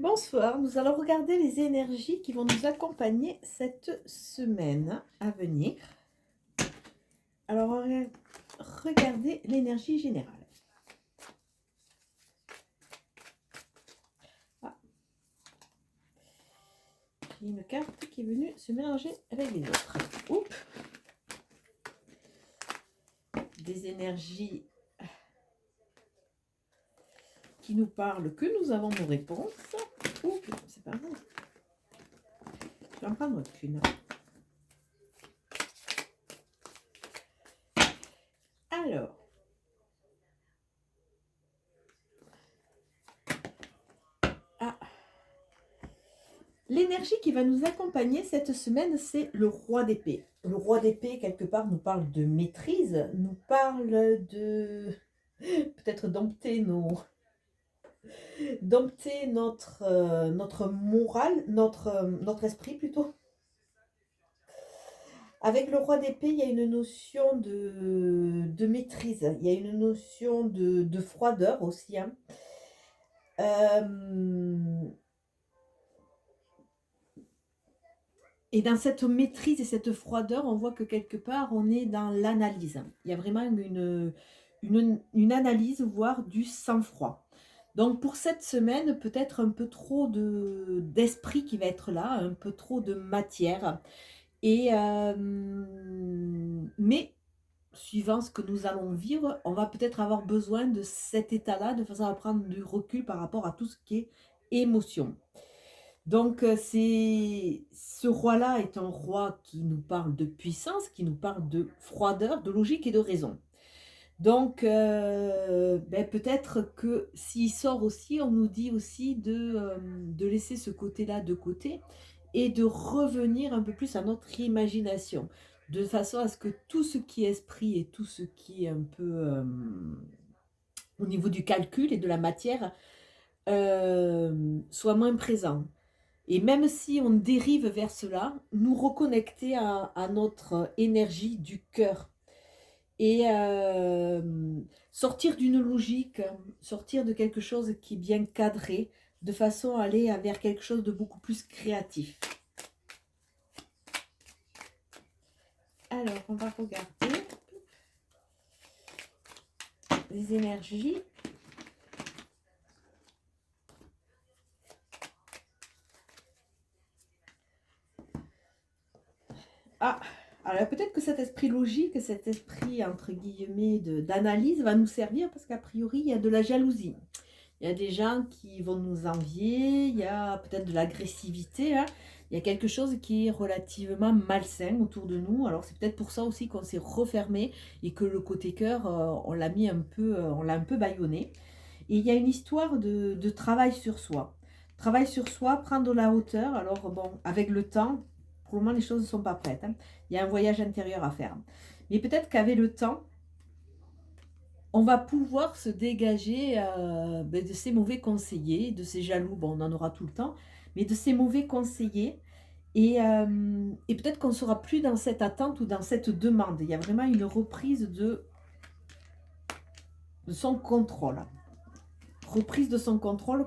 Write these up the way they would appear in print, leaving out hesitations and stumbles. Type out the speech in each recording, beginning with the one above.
Bonsoir, nous allons regarder les énergies qui vont nous accompagner cette semaine à venir. Alors, on va regarder l'énergie générale. Ah, j'ai une carte qui est venue se mélanger avec les autres. Oups. Des énergies qui nous parlent que nous avons nos réponses. Oups, c'est pas vrai. Je vais en prendre qu'une. Alors, l'énergie qui va nous accompagner cette semaine, c'est le roi d'épée. Le roi d'épée, quelque part, nous parle de maîtrise, nous parle de peut-être dompter notre morale, notre esprit plutôt. Avec le roi d'épée, il y a une notion de maîtrise, il y a une notion de froideur aussi, hein. Et dans cette maîtrise et cette froideur, on voit que quelque part, on est dans l'analyse. Il y a vraiment une analyse, voire du sang-froid. Donc pour cette semaine, peut-être un peu trop d'esprit qui va être là, un peu trop de matière. Mais suivant ce que nous allons vivre, on va peut-être avoir besoin de cet état-là, de façon à prendre du recul par rapport à tout ce qui est émotion. Donc, ce roi-là est un roi qui nous parle de puissance, qui nous parle de froideur, de logique et de raison. Donc, peut-être que s'il sort aussi, on nous dit aussi de laisser ce côté-là de côté et de revenir un peu plus à notre imagination, de façon à ce que tout ce qui est esprit et tout ce qui est un peu au niveau du calcul et de la matière soit moins présent. Et même si on dérive vers cela, nous reconnecter à notre énergie du cœur. Et sortir d'une logique, sortir de quelque chose qui est bien cadré, de façon à aller vers quelque chose de beaucoup plus créatif. Alors, on va regarder les énergies. Ah, alors peut-être que cet esprit logique, cet esprit entre guillemets d'analyse va nous servir parce qu'a priori, il y a de la jalousie. Il y a des gens qui vont nous envier, il y a peut-être de l'agressivité, hein. Il y a quelque chose qui est relativement malsain autour de nous. Alors c'est peut-être pour ça aussi qu'on s'est refermé et que le côté cœur, on l'a mis un peu, on l'a un peu bâillonné. Et il y a une histoire de travail sur soi. Travail sur soi, prendre de la hauteur. Alors bon, avec le temps, pour le moment les choses ne sont pas prêtes, hein. Il y a un voyage intérieur à faire. Mais peut-être qu'avec le temps, on va pouvoir se dégager de ces mauvais conseillers, de ces jaloux, bon, on en aura tout le temps, mais de ces mauvais conseillers. Et peut-être qu'on ne sera plus dans cette attente ou dans cette demande. Il y a vraiment une reprise de son contrôle. Reprise de son contrôle.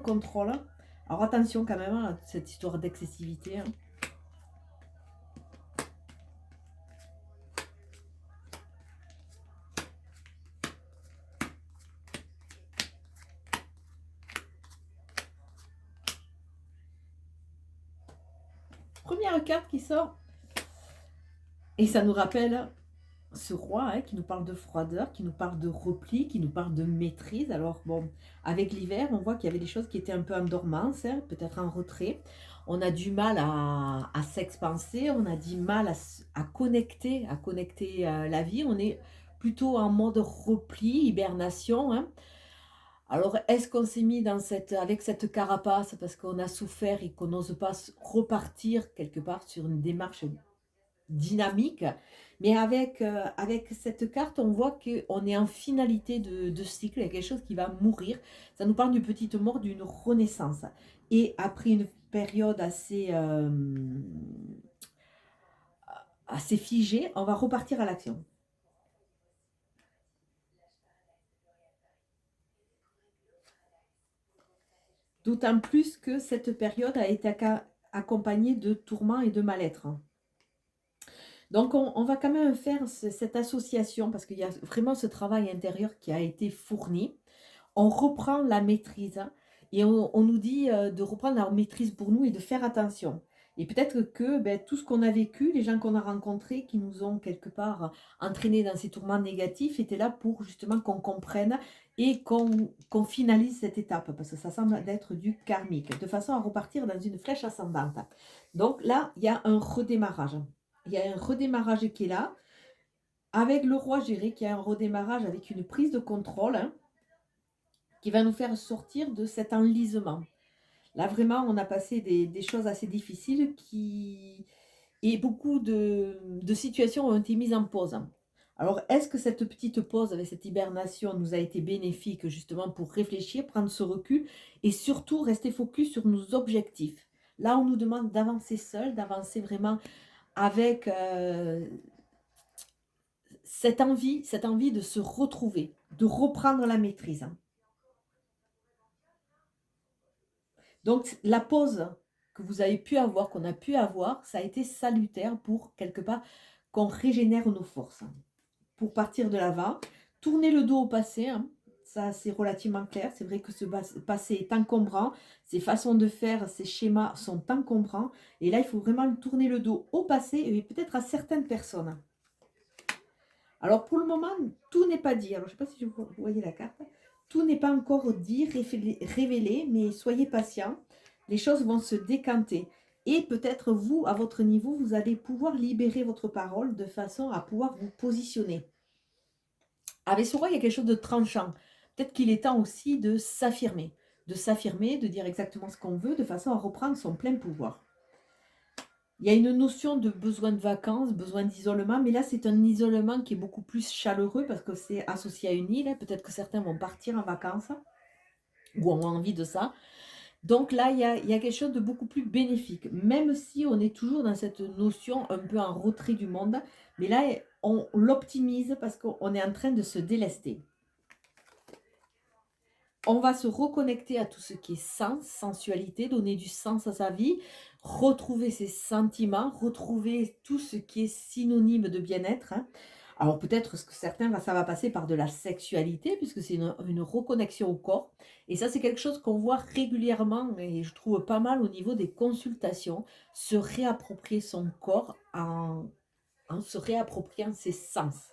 Alors attention quand même à cette histoire d'excessivité, hein. Première carte qui sort, et ça nous rappelle ce roi, hein, qui nous parle de froideur, qui nous parle de repli, qui nous parle de maîtrise. Alors bon, avec l'hiver, on voit qu'il y avait des choses qui étaient un peu en dormance, hein, peut-être en retrait. On a du mal à s'expanser, on a du mal à connecter la vie. On est plutôt en mode repli, hibernation, hein. Alors, est-ce qu'on s'est mis avec cette carapace parce qu'on a souffert et qu'on n'ose pas repartir quelque part sur une démarche dynamique, mais avec cette carte, on voit qu'on est en finalité de cycle, il y a quelque chose qui va mourir. Ça nous parle d'une petite mort, d'une renaissance. Et après une période assez figée, on va repartir à l'action. D'autant plus que cette période a été accompagnée de tourments et de mal-être. Donc, on va quand même faire cette association parce qu'il y a vraiment ce travail intérieur qui a été fourni. On reprend la maîtrise et on nous dit de reprendre la maîtrise pour nous et de faire attention. Et peut-être que tout ce qu'on a vécu, les gens qu'on a rencontrés, qui nous ont quelque part entraînés dans ces tourments négatifs, étaient là pour justement qu'on comprenne et qu'on finalise cette étape, parce que ça semble être du karmique, de façon à repartir dans une flèche ascendante. Donc là, il y a un redémarrage. Il y a un redémarrage qui est là. Avec le roi, je dirais qu'il y a un redémarrage avec une prise de contrôle, hein, qui va nous faire sortir de cet enlisement. Là, vraiment, on a passé des choses assez difficiles et beaucoup de situations ont été mises en pause. Alors, est-ce que cette petite pause avec cette hibernation nous a été bénéfique justement pour réfléchir, prendre ce recul et surtout rester focus sur nos objectifs? Là, on nous demande d'avancer seul, d'avancer vraiment avec cette envie de se retrouver, de reprendre la maîtrise. Donc la pause que vous avez pu avoir, qu'on a pu avoir, ça a été salutaire pour quelque part qu'on régénère nos forces. Pour partir de l'avant, tourner le dos au passé, hein, ça c'est relativement clair. C'est vrai que ce passé est encombrant, ces façons de faire, ces schémas sont encombrants. Et là, il faut vraiment tourner le dos au passé et peut-être à certaines personnes. Alors pour le moment, tout n'est pas dit. Alors je ne sais pas si vous voyez la carte. Tout n'est pas encore dit, révélé, mais soyez patients. Les choses vont se décanter. Et peut-être vous, à votre niveau, vous allez pouvoir libérer votre parole de façon à pouvoir vous positionner. Avec ce roi, il y a quelque chose de tranchant. Peut-être qu'il est temps aussi de s'affirmer, de dire exactement ce qu'on veut, de façon à reprendre son plein pouvoir. Il y a une notion de besoin de vacances, besoin d'isolement, mais là, c'est un isolement qui est beaucoup plus chaleureux parce que c'est associé à une île. Peut-être que certains vont partir en vacances ou ont envie de ça. Donc là, il y a quelque chose de beaucoup plus bénéfique, même si on est toujours dans cette notion un peu en retrait du monde. Mais là, on l'optimise parce qu'on est en train de se délester. On va se reconnecter à tout ce qui est sens, sensualité, donner du sens à sa vie, retrouver ses sentiments, retrouver tout ce qui est synonyme de bien-être. Hein. Alors peut-être que certains, ça va passer par de la sexualité, puisque c'est une reconnexion au corps. Et ça, c'est quelque chose qu'on voit régulièrement, et je trouve pas mal au niveau des consultations, se réapproprier son corps en se réappropriant ses sens.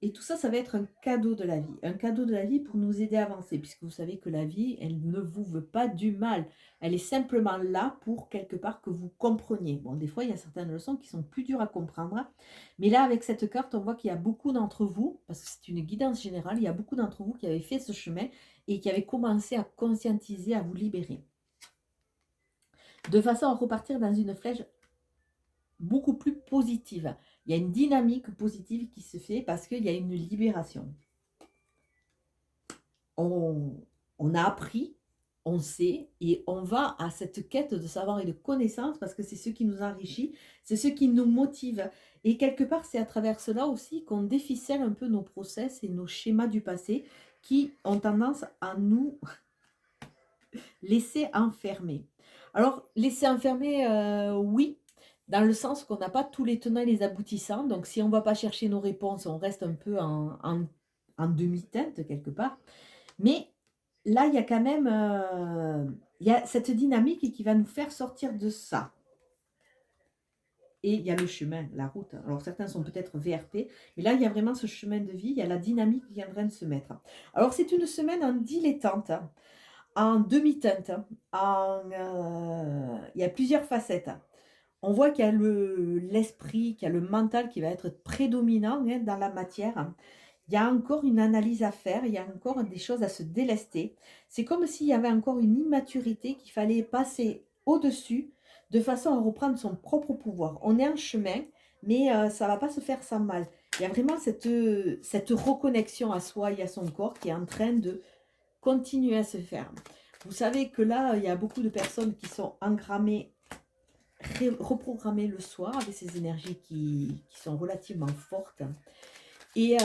Et tout ça, ça va être un cadeau de la vie. Un cadeau de la vie pour nous aider à avancer, puisque vous savez que la vie, elle ne vous veut pas du mal. Elle est simplement là pour quelque part que vous compreniez. Bon, des fois, il y a certaines leçons qui sont plus dures à comprendre. Mais là, avec cette carte, on voit qu'il y a beaucoup d'entre vous, parce que c'est une guidance générale, il y a beaucoup d'entre vous qui avaient fait ce chemin et qui avaient commencé à conscientiser, à vous libérer. De façon à repartir dans une flèche beaucoup plus positive. Il y a une dynamique positive qui se fait parce qu'il y a une libération. On a appris, on sait, et on va à cette quête de savoir et de connaissance parce que c'est ce qui nous enrichit, c'est ce qui nous motive. Et quelque part, c'est à travers cela aussi qu'on déficelle un peu nos process et nos schémas du passé qui ont tendance à nous laisser enfermer. Alors, laisser enfermer, oui, dans le sens qu'on n'a pas tous les tenants et les aboutissants. Donc, si on ne va pas chercher nos réponses, on reste un peu en demi-teinte quelque part. Mais là, il y a quand même il y a cette dynamique qui va nous faire sortir de ça. Et il y a le chemin, la route. Alors, certains sont peut-être VRP, mais là, il y a vraiment ce chemin de vie. Il y a la dynamique qui est en train de se mettre. Alors, c'est une semaine en dilettante, en demi-teinte. Il y a plusieurs facettes. On voit qu'il y a l'esprit, qu'il y a le mental qui va être prédominant dans la matière. Il y a encore une analyse à faire, il y a encore des choses à se délester. C'est comme s'il y avait encore une immaturité qu'il fallait passer au-dessus de façon à reprendre son propre pouvoir. On est en chemin, mais ça ne va pas se faire sans mal. Il y a vraiment cette reconnexion à soi et à son corps qui est en train de continuer à se faire. Vous savez que là, il y a beaucoup de personnes qui sont engrammées, reprogrammées le soir avec ces énergies qui sont relativement fortes. Et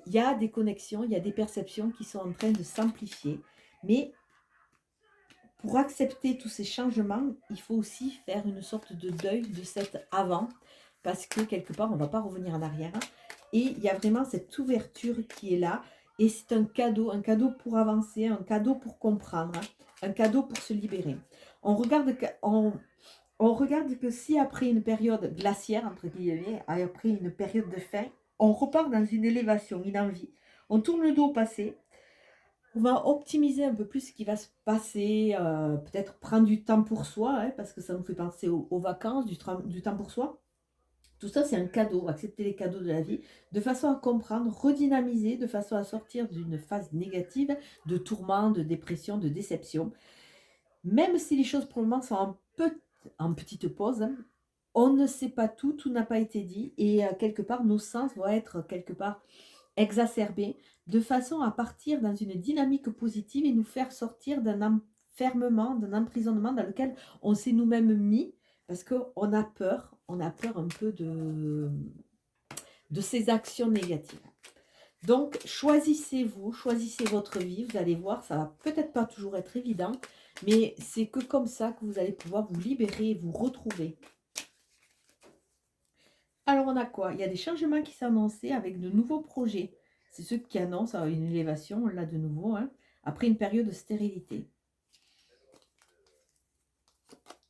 il y a des connexions, il y a des perceptions qui sont en train de s'amplifier. Mais pour accepter tous ces changements, il faut aussi faire une sorte de deuil de cet avant, parce que quelque part, on ne va pas revenir en arrière. Et il y a vraiment cette ouverture qui est là. Et c'est un cadeau pour avancer, un cadeau pour comprendre, un cadeau pour se libérer. On regarde on regarde que si après une période glaciaire, entre guillemets, après une période de faim, on repart dans une élévation, une envie. On tourne le dos au passé, on va optimiser un peu plus ce qui va se passer, peut-être prendre du temps pour soi, hein, parce que ça nous fait penser aux vacances, du temps pour soi. Tout ça, c'est un cadeau, accepter les cadeaux de la vie, de façon à comprendre, redynamiser, de façon à sortir d'une phase négative, de tourment, de dépression, de déception. Même si les choses pour le moment sont en petite pause, hein, on ne sait pas tout, tout n'a pas été dit, et quelque part, nos sens vont être quelque part exacerbés, de façon à partir dans une dynamique positive et nous faire sortir d'un enfermement, d'un emprisonnement dans lequel on s'est nous-mêmes mis, parce qu'on a peur un peu de ces actions négatives. Donc, choisissez-vous, choisissez votre vie, vous allez voir, ça va peut-être pas toujours être évident, mais c'est que comme ça que vous allez pouvoir vous libérer et vous retrouver. Alors, on a quoi? Il y a des changements qui s'annonçaient avec de nouveaux projets. C'est ceux qui annoncent une élévation, là de nouveau, hein, après une période de stérilité.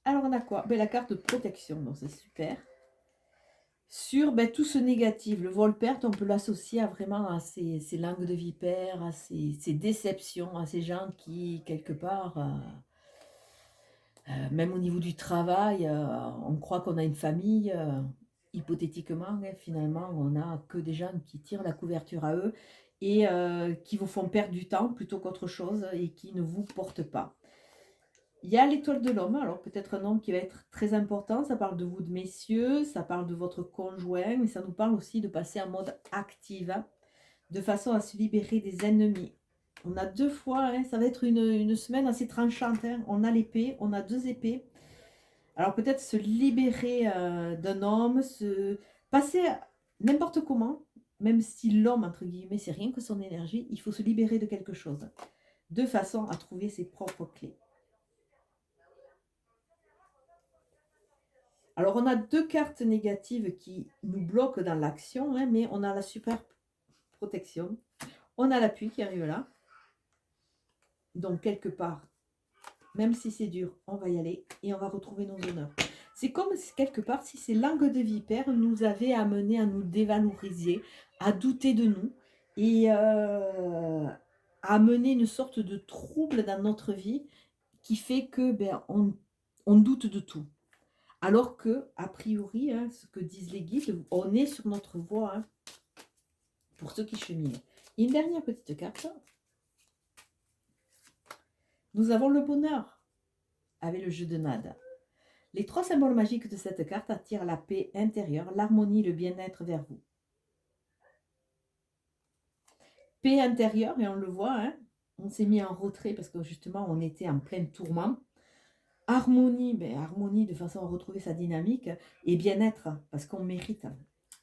Alors, on a quoi? La carte de protection, donc c'est super. Sur tout ce négatif, le vol-perte, on peut l'associer vraiment à ces langues de vipère, à ces déceptions, à ces gens qui, quelque part, même au niveau du travail, on croit qu'on a une famille, hypothétiquement, hein, finalement, on n'a que des gens qui tirent la couverture à eux et qui vous font perdre du temps plutôt qu'autre chose et qui ne vous portent pas. Il y a l'étoile de l'homme, alors peut-être un homme qui va être très important, ça parle de vous de messieurs, ça parle de votre conjoint, mais ça nous parle aussi de passer en mode active, hein, de façon à se libérer des ennemis. On a deux fois, hein, ça va être une semaine assez tranchante, hein. On a l'épée, on a deux épées. Alors peut-être se libérer d'un homme, se passer n'importe comment, même si l'homme, entre guillemets, c'est rien que son énergie, il faut se libérer de quelque chose, de façon à trouver ses propres clés. Alors on a deux cartes négatives qui nous bloquent dans l'action, hein, mais on a la super protection, on a l'appui qui arrive là. Donc quelque part, même si c'est dur, on va y aller et on va retrouver nos honneurs. C'est comme si, quelque part, si ces langues de vipère nous avaient amené à nous dévaloriser, à douter de nous et à amener une sorte de trouble dans notre vie qui fait que on doute de tout. Alors que, a priori, hein, ce que disent les guides, on est sur notre voie, hein, pour ceux qui cheminent. Une dernière petite carte. Nous avons le bonheur avec le jeu de Nada. Les trois symboles magiques de cette carte attirent la paix intérieure, l'harmonie, le bien-être vers vous. Paix intérieure, et on le voit, hein, on s'est mis en retrait parce que justement on était en plein tourment. Harmonie, harmonie de façon à retrouver sa dynamique, et bien-être parce qu'on mérite.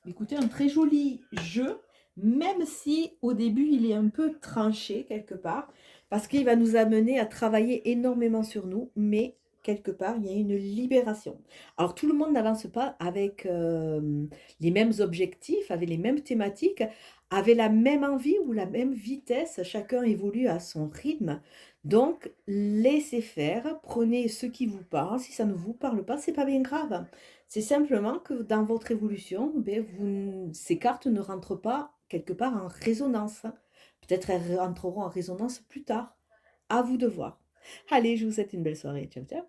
Écoutez, un très joli jeu, même si au début il est un peu tranché quelque part, parce qu'il va nous amener à travailler énormément sur nous, mais quelque part il y a une libération. Alors tout le monde n'avance pas avec les mêmes objectifs, avec les mêmes thématiques, avec la même envie ou la même vitesse, chacun évolue à son rythme. Donc laissez faire, prenez ce qui vous parle, si ça ne vous parle pas, c'est pas bien grave. C'est simplement que dans votre évolution, ces cartes ne rentrent pas quelque part en résonance. Peut-être elles rentreront en résonance plus tard. À vous de voir. Allez, je vous souhaite une belle soirée. Ciao, ciao.